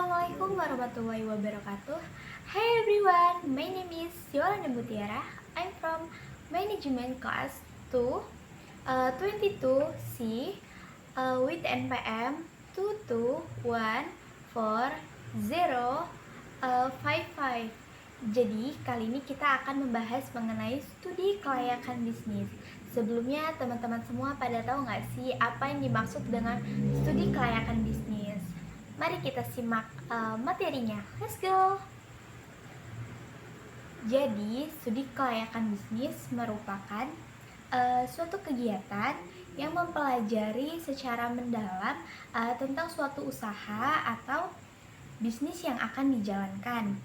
Assalamualaikum warahmatullahi wabarakatuh. Hi everyone, my name is Yolanda Mutiara. I'm from Management Class 2, 22C, with NPM 2214055. Jadi, kali ini kita akan membahas mengenai studi kelayakan bisnis. Sebelumnya, teman-teman semua pada tahu nggak sih apa yang dimaksud dengan studi kelayakan bisnis? Mari kita simak materinya. Let's go! Jadi, studi kelayakan bisnis merupakan suatu kegiatan yang mempelajari secara mendalam tentang suatu usaha atau bisnis yang akan dijalankan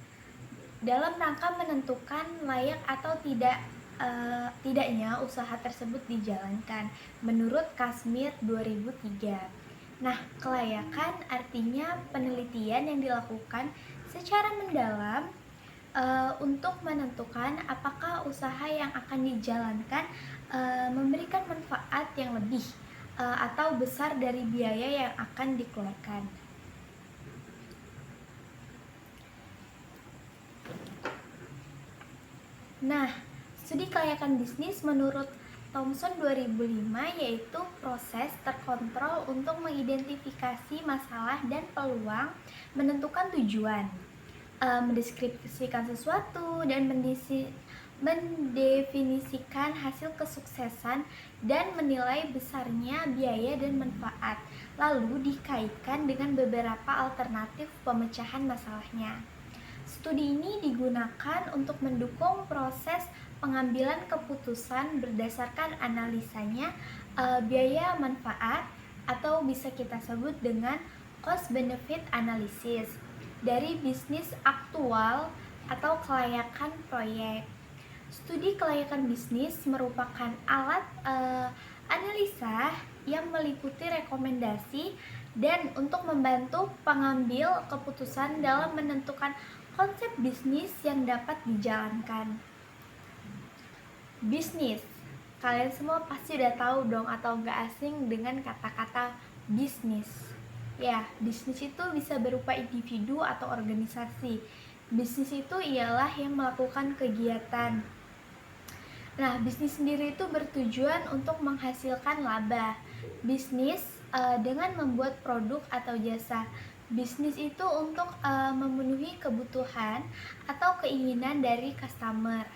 dalam rangka menentukan layak atau tidaknya usaha tersebut dijalankan menurut Kasmir 2003. Nah, kelayakan artinya penelitian yang dilakukan secara mendalam untuk menentukan apakah usaha yang akan dijalankan memberikan manfaat yang lebih atau besar dari biaya yang akan dikeluarkan. Nah, studi kelayakan bisnis menurut Thomson 2005 yaitu proses terkontrol untuk mengidentifikasi masalah dan peluang, menentukan tujuan, mendeskripsikan sesuatu, dan mendefinisikan hasil kesuksesan dan menilai besarnya biaya dan manfaat, lalu dikaitkan dengan beberapa alternatif pemecahan masalahnya. Studi ini digunakan untuk mendukung proses pengambilan keputusan berdasarkan analisanya biaya manfaat atau bisa kita sebut dengan cost benefit analysis dari bisnis aktual atau kelayakan proyek. Studi kelayakan bisnis merupakan alat analisa yang meliputi rekomendasi dan untuk membantu pengambil keputusan dalam menentukan konsep bisnis yang dapat dijalankan. Bisnis, kalian semua pasti udah tahu dong atau nggak asing dengan kata-kata bisnis. Ya, bisnis itu bisa berupa individu atau organisasi. Bisnis itu ialah yang melakukan kegiatan. Nah, bisnis sendiri itu bertujuan untuk menghasilkan laba. Bisnis dengan membuat produk atau jasa. Bisnis itu untuk memenuhi kebutuhan atau keinginan dari customer.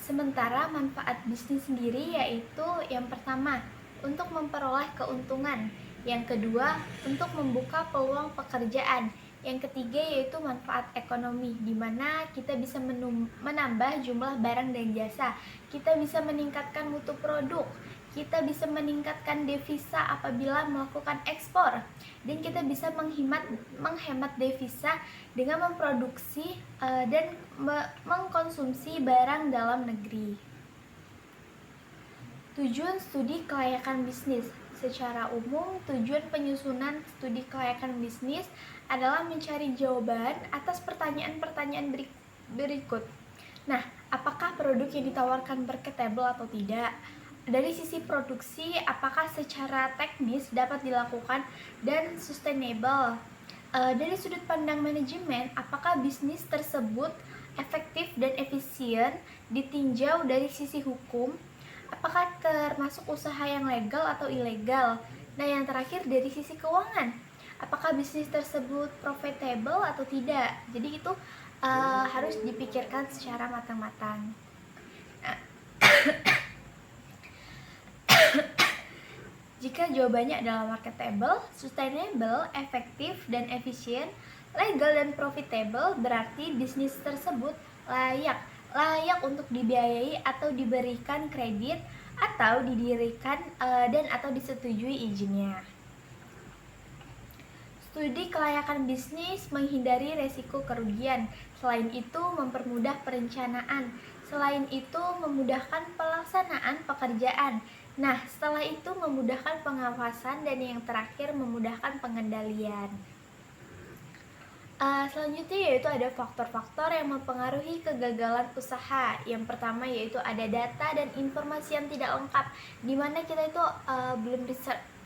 Sementara manfaat bisnis sendiri yaitu yang pertama, untuk memperoleh keuntungan. Yang kedua, untuk membuka peluang pekerjaan. Yang ketiga yaitu manfaat ekonomi, di mana kita bisa menambah jumlah barang dan jasa. Kita bisa meningkatkan mutu produk. Kita bisa meningkatkan devisa apabila melakukan ekspor, dan kita bisa menghemat devisa dengan memproduksi dan mengkonsumsi barang dalam negeri. Tujuan studi kelayakan bisnis. Secara umum, tujuan penyusunan studi kelayakan bisnis adalah mencari jawaban atas pertanyaan-pertanyaan berikut. Nah, apakah produk yang ditawarkan marketable atau tidak? Dari sisi produksi, apakah secara teknis dapat dilakukan dan sustainable? Dari sudut pandang manajemen, apakah bisnis tersebut efektif dan efisien ditinjau dari sisi hukum? Apakah termasuk usaha yang legal atau ilegal? Nah, yang terakhir dari sisi keuangan, apakah bisnis tersebut profitable atau tidak? Jadi itu harus dipikirkan secara matang-matang. Jika jawabannya adalah marketable, sustainable, efektif, dan efisien, legal dan profitable, berarti bisnis tersebut layak untuk dibiayai atau diberikan kredit atau didirikan dan atau disetujui izinnya. Studi kelayakan bisnis menghindari resiko kerugian. Selain itu, mempermudah perencanaan. Selain itu, memudahkan pelaksanaan pekerjaan. Nah, setelah itu memudahkan pengawasan, dan yang terakhir memudahkan pengendalian. Selanjutnya yaitu ada faktor-faktor yang mempengaruhi kegagalan usaha. Yang pertama yaitu ada data dan informasi yang tidak lengkap, dimana kita itu belum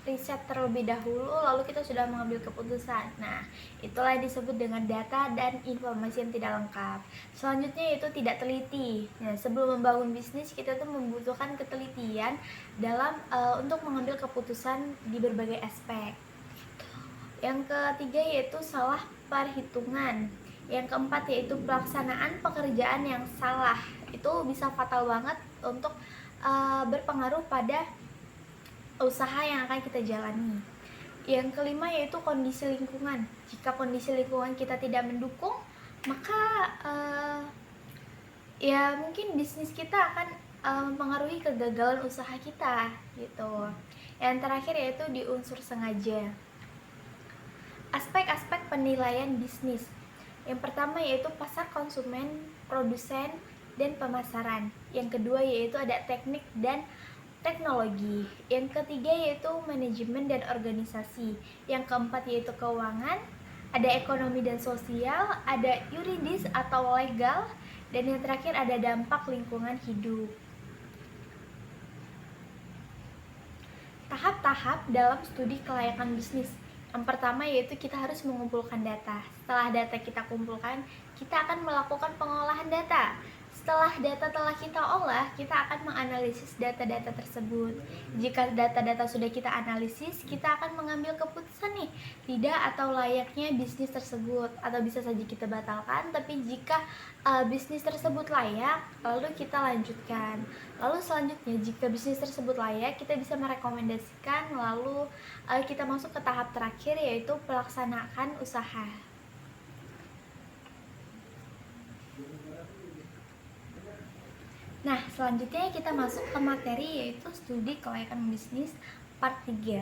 riset terlebih dahulu, lalu kita sudah mengambil keputusan. Nah, itulah yang disebut dengan data dan informasi yang tidak lengkap. Selanjutnya yaitu tidak teliti. Nah, sebelum membangun bisnis, kita tuh membutuhkan ketelitian dalam untuk mengambil keputusan di berbagai aspek. Yang ketiga yaitu salah perhitungan. Yang keempat yaitu pelaksanaan pekerjaan yang salah. Itu bisa fatal banget untuk berpengaruh pada usaha yang akan kita jalani. Yang kelima yaitu kondisi lingkungan. Jika kondisi lingkungan kita tidak mendukung, maka ya mungkin bisnis kita akan mempengaruhi kegagalan usaha kita gitu. Yang terakhir yaitu di unsur sengaja. Aspek-aspek penilaian bisnis. Yang pertama yaitu pasar konsumen, produsen, dan pemasaran. Yang kedua yaitu ada teknik dan teknologi. Yang ketiga yaitu manajemen dan organisasi. Yang keempat yaitu keuangan, ada ekonomi dan sosial, ada yuridis atau legal, dan yang terakhir ada dampak lingkungan hidup. Tahap-tahap dalam studi kelayakan bisnis. Yang pertama yaitu kita harus mengumpulkan data. Setelah data kita kumpulkan, kita akan melakukan pengolahan data. Setelah data telah kita olah, kita akan menganalisis data-data tersebut. Jika data-data sudah kita analisis, kita akan mengambil keputusan nih, tidak atau layaknya bisnis tersebut, atau bisa saja kita batalkan. Tapi jika bisnis tersebut layak, lalu kita lanjutkan. Lalu selanjutnya, jika bisnis tersebut layak, kita bisa merekomendasikan. Lalu kita masuk ke tahap terakhir, yaitu pelaksanaan usaha. Nah, selanjutnya kita masuk ke materi yaitu studi kelayakan bisnis part 3.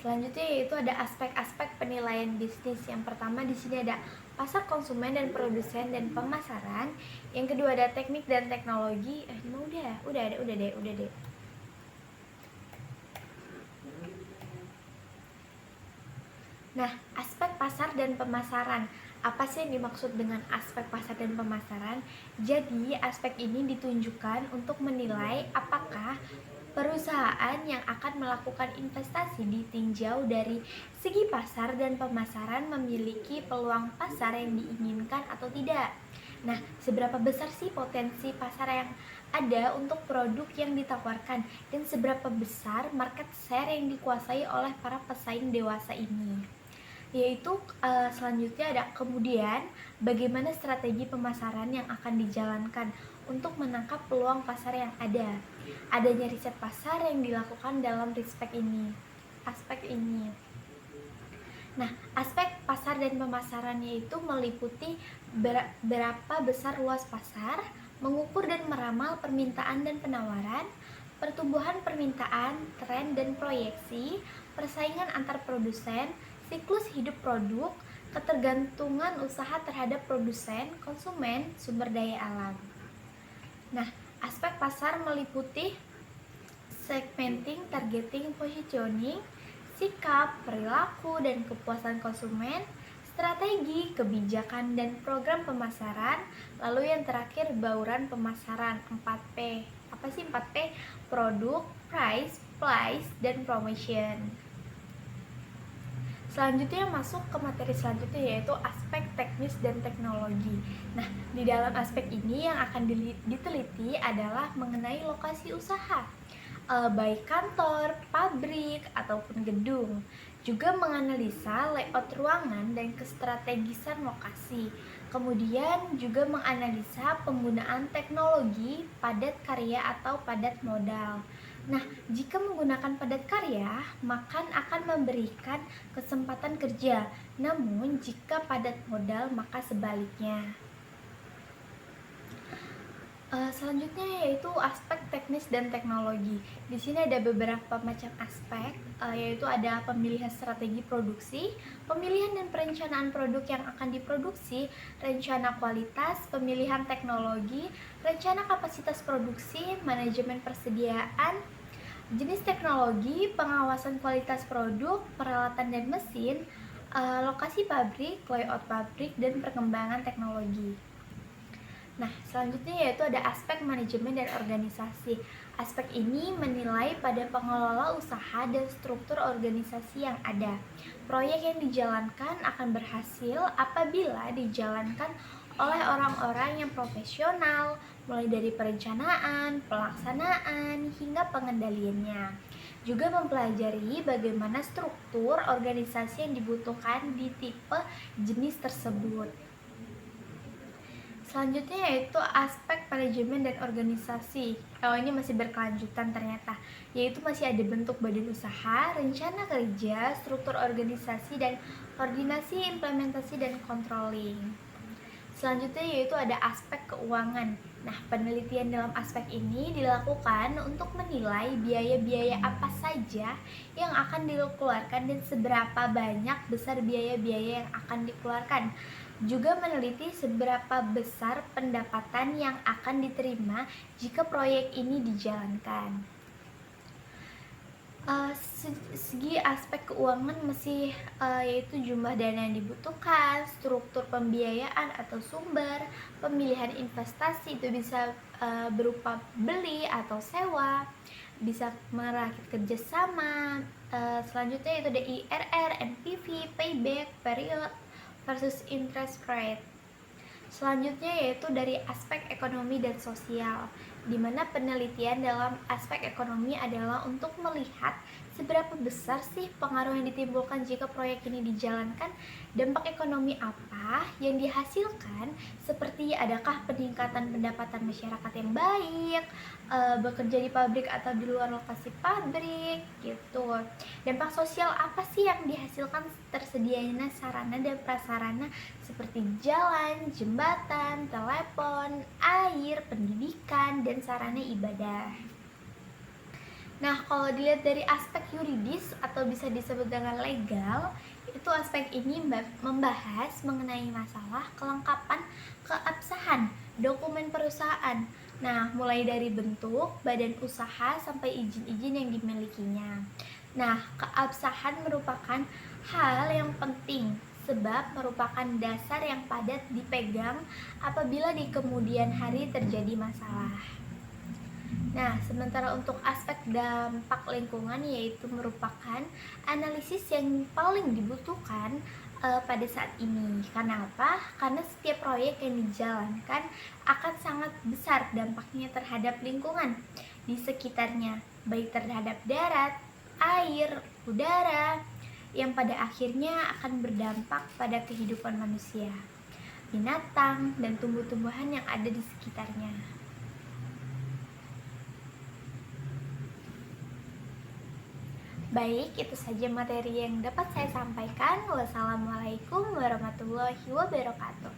Selanjutnya yaitu ada aspek-aspek penilaian bisnis. Yang pertama di sini ada pasar konsumen dan produsen dan pemasaran. Yang kedua ada teknik dan teknologi. Udah deh. Nah, aspek pasar dan pemasaran. Apa sih yang dimaksud dengan aspek pasar dan pemasaran? Jadi, aspek ini ditunjukkan untuk menilai apakah perusahaan yang akan melakukan investasi ditinjau dari segi pasar dan pemasaran memiliki peluang pasar yang diinginkan atau tidak. Nah, seberapa besar sih potensi pasar yang ada untuk produk yang ditawarkan dan seberapa besar market share yang dikuasai oleh para pesaing dewasa ini. Yaitu selanjutnya ada kemudian bagaimana strategi pemasaran yang akan dijalankan untuk menangkap peluang pasar yang ada. Adanya riset pasar yang dilakukan dalam aspek ini. Nah, aspek pasar dan pemasarannya itu meliputi berapa besar luas pasar, mengukur dan meramal permintaan dan penawaran, pertumbuhan permintaan, tren dan proyeksi, persaingan antar produsen, siklus hidup produk, ketergantungan usaha terhadap produsen, konsumen, sumber daya alam. Nah, aspek pasar meliputi segmenting, targeting, positioning, sikap, perilaku, dan kepuasan konsumen, strategi, kebijakan, dan program pemasaran. Lalu yang terakhir bauran pemasaran 4P. Apa sih 4P? Produk, price, place, dan promotion. Selanjutnya masuk ke materi selanjutnya yaitu aspek teknis dan teknologi. Nah, di dalam aspek ini yang akan diteliti adalah mengenai lokasi usaha, baik kantor, pabrik, ataupun gedung. Juga menganalisa layout ruangan dan kestrategisan lokasi. Kemudian juga menganalisa penggunaan teknologi, padat karya atau padat modal. Nah, jika menggunakan padat karya, maka akan memberikan kesempatan kerja. Namun, jika padat modal, maka sebaliknya. Selanjutnya yaitu aspek teknis dan teknologi. Di sini ada beberapa macam aspek, yaitu ada pemilihan strategi produksi, pemilihan dan perencanaan produk yang akan diproduksi, rencana kualitas, pemilihan teknologi, rencana kapasitas produksi, manajemen persediaan, jenis teknologi, pengawasan kualitas produk, peralatan dan mesin, lokasi pabrik, layout pabrik, dan perkembangan teknologi. Nah, selanjutnya yaitu ada aspek manajemen dan organisasi. Aspek ini menilai pada pengelola usaha dan struktur organisasi yang ada. Proyek yang dijalankan akan berhasil apabila dijalankan oleh orang-orang yang profesional, mulai dari perencanaan, pelaksanaan, hingga pengendaliannya. Juga mempelajari bagaimana struktur organisasi yang dibutuhkan di tipe jenis tersebut. Selanjutnya yaitu aspek manajemen dan organisasi. Kalau ini masih berkelanjutan ternyata, yaitu masih ada bentuk badan usaha, rencana kerja, struktur organisasi, dan koordinasi, implementasi, dan controlling. Selanjutnya yaitu ada aspek keuangan. Nah, penelitian dalam aspek ini dilakukan untuk menilai biaya-biaya apa saja yang akan dikeluarkan dan seberapa banyak besar biaya-biaya yang akan dikeluarkan. Juga meneliti seberapa besar pendapatan yang akan diterima jika proyek ini dijalankan. Segi aspek keuangan masih yaitu jumlah dana yang dibutuhkan, struktur pembiayaan atau sumber, pemilihan investasi itu bisa berupa beli atau sewa, bisa merakit kerjasama. Selanjutnya itu ada IRR, NPV, payback, period versus interest rate. Selanjutnya yaitu dari aspek ekonomi dan sosial, di mana penelitian dalam aspek ekonomi adalah untuk melihat seberapa besar sih pengaruh yang ditimbulkan jika proyek ini dijalankan, dampak ekonomi apa yang dihasilkan, seperti adakah peningkatan pendapatan masyarakat yang baik, bekerja di pabrik atau di luar lokasi pabrik gitu. Dampak sosial apa sih yang dihasilkan, tersedianya sarana dan prasarana seperti jalan, jembatan, telepon, air, pendidikan, dan sarana ibadah. Nah, kalau dilihat dari aspek yuridis atau bisa disebut dengan legal, itu aspek ini membahas mengenai masalah kelengkapan keabsahan dokumen perusahaan. Nah, mulai dari bentuk, badan usaha, sampai izin-izin yang dimilikinya. Nah, keabsahan merupakan hal yang penting sebab merupakan dasar yang padat dipegang apabila di kemudian hari terjadi masalah. Nah, sementara untuk aspek dampak lingkungan yaitu merupakan analisis yang paling dibutuhkan pada saat ini. Karena apa? Karena setiap proyek yang dijalankan akan sangat besar dampaknya terhadap lingkungan di sekitarnya, baik terhadap darat, air, udara, yang pada akhirnya akan berdampak pada kehidupan manusia, binatang, dan tumbuh-tumbuhan yang ada di sekitarnya. Baik, itu saja materi yang dapat saya sampaikan. Wassalamualaikum warahmatullahi wabarakatuh.